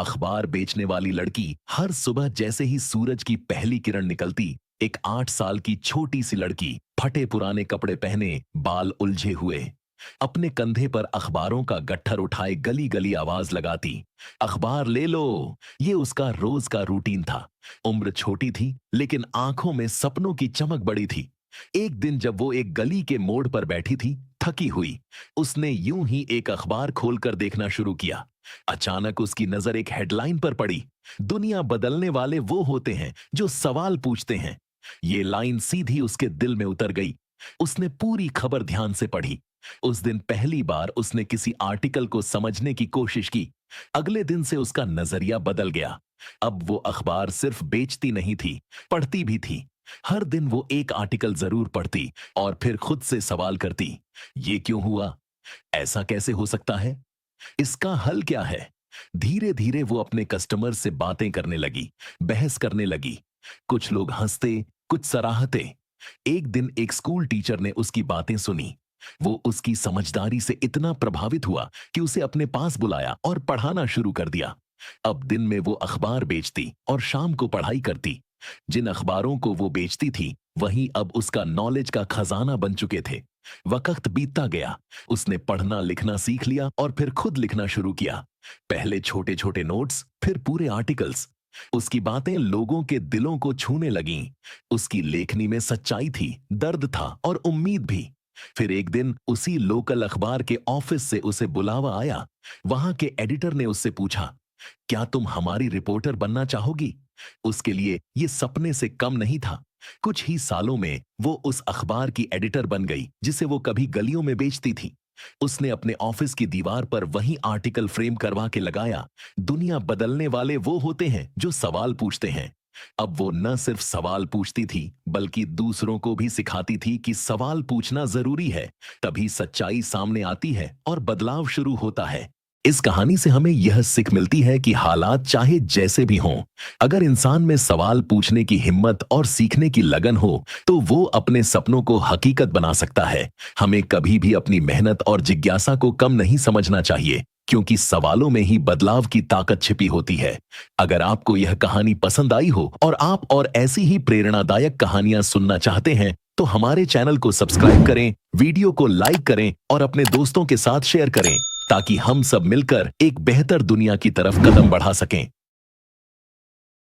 अखबार बेचने वाली लड़की हर सुबह जैसे ही सूरज की पहली किरण निकलती, एक 8 साल की छोटी सी लड़की फटे पुराने कपड़े पहने, बाल उलझे हुए, अपने कंधे पर अखबारों का गट्ठर उठाए गली गली आवाज लगाती, अखबार ले लो। ये उसका रोज का रूटीन था। उम्र छोटी थी लेकिन आंखों में सपनों की चमक बड़ी थी। एक दिन जब वो एक गली के मोड़ पर बैठी थी, थकी हुई, उसने यूं ही एक अखबार खोलकर देखना शुरू किया। अचानक उसकी नजर एक हेडलाइन पर पड़ी, दुनिया बदलने वाले वो होते हैं जो सवाल पूछते हैं। ये लाइन सीधी उसके दिल में उतर गई। उसने पूरी खबर ध्यान से पढ़ी। उस दिन पहली बार उसने किसी आर्टिकल को समझने की कोशिश की। अगले दिन से उसका नजरिया बदल गया। अब वो अखबार सिर्फ बेचती नहीं थी, पढ़ती भी थी। हर दिन वो एक आर्टिकल जरूर पढ़ती और फिर खुद से सवाल करती, ये क्यों हुआ? ऐसा कैसे हो सकता है? इसका हल क्या है? धीरे धीरे वो अपने कस्टमर से बातें करने लगी, बहस करने लगी। कुछ लोग हंसते, कुछ सराहते। एक दिन एक स्कूल टीचर ने उसकी बातें सुनी। वो उसकी समझदारी से इतना प्रभावित हुआ कि उसे अपने पास बुलाया और पढ़ाना शुरू कर दिया। अब दिन में वो अखबार बेचती और शाम को पढ़ाई करती। जिन अखबारों को वो बेचती थी, वही अब उसका नॉलेज का खजाना बन चुके थे। वक्त बीतता गया। उसने पढ़ना लिखना सीख लिया और फिर खुद लिखना शुरू किया। पहले छोटे छोटे नोट्स, फिर पूरे आर्टिकल्स। उसकी बातें लोगों के दिलों को छूने लगीं। उसकी लेखनी में सच्चाई थी, दर्द था और उम्मीद भी। फिर एक दिन उसी लोकल अखबार के ऑफिस से उसे बुलावा आया। वहां के एडिटर ने उससे पूछा, क्या तुम हमारी रिपोर्टर बनना चाहोगी? उसके लिए ये सपने से कम नहीं था। कुछ ही सालों में वो उस अखबार की एडिटर बन गई जिसे वो कभी गलियों में बेचती थी। उसने अपने ऑफिस की दीवार पर वही आर्टिकल फ्रेम करवा के लगाया, दुनिया बदलने वाले वो होते हैं जो सवाल पूछते हैं। अब वो न सिर्फ सवाल पूछती थी बल्कि दूसरों को भी सिखाती थी कि सवाल पूछना जरूरी है, तभी सच्चाई सामने आती है और बदलाव शुरू होता है। इस कहानी से हमें यह सीख मिलती है कि हालात चाहे जैसे भी हों, अगर इंसान में सवाल पूछने की हिम्मत और सीखने की लगन हो, तो वो अपने सपनों को हकीकत बना सकता है। हमें कभी भी अपनी मेहनत और जिज्ञासा को कम नहीं समझना चाहिए, क्योंकि सवालों में ही बदलाव की ताकत छिपी होती है। अगर आपको यह कहानी पसंद आई हो और आप और ऐसी ही प्रेरणादायक कहानियां सुनना चाहते हैं, तो हमारे चैनल को सब्सक्राइब करें, वीडियो को लाइक करें और अपने दोस्तों के साथ शेयर करें, ताकि हम सब मिलकर एक बेहतर दुनिया की तरफ कदम बढ़ा सकें।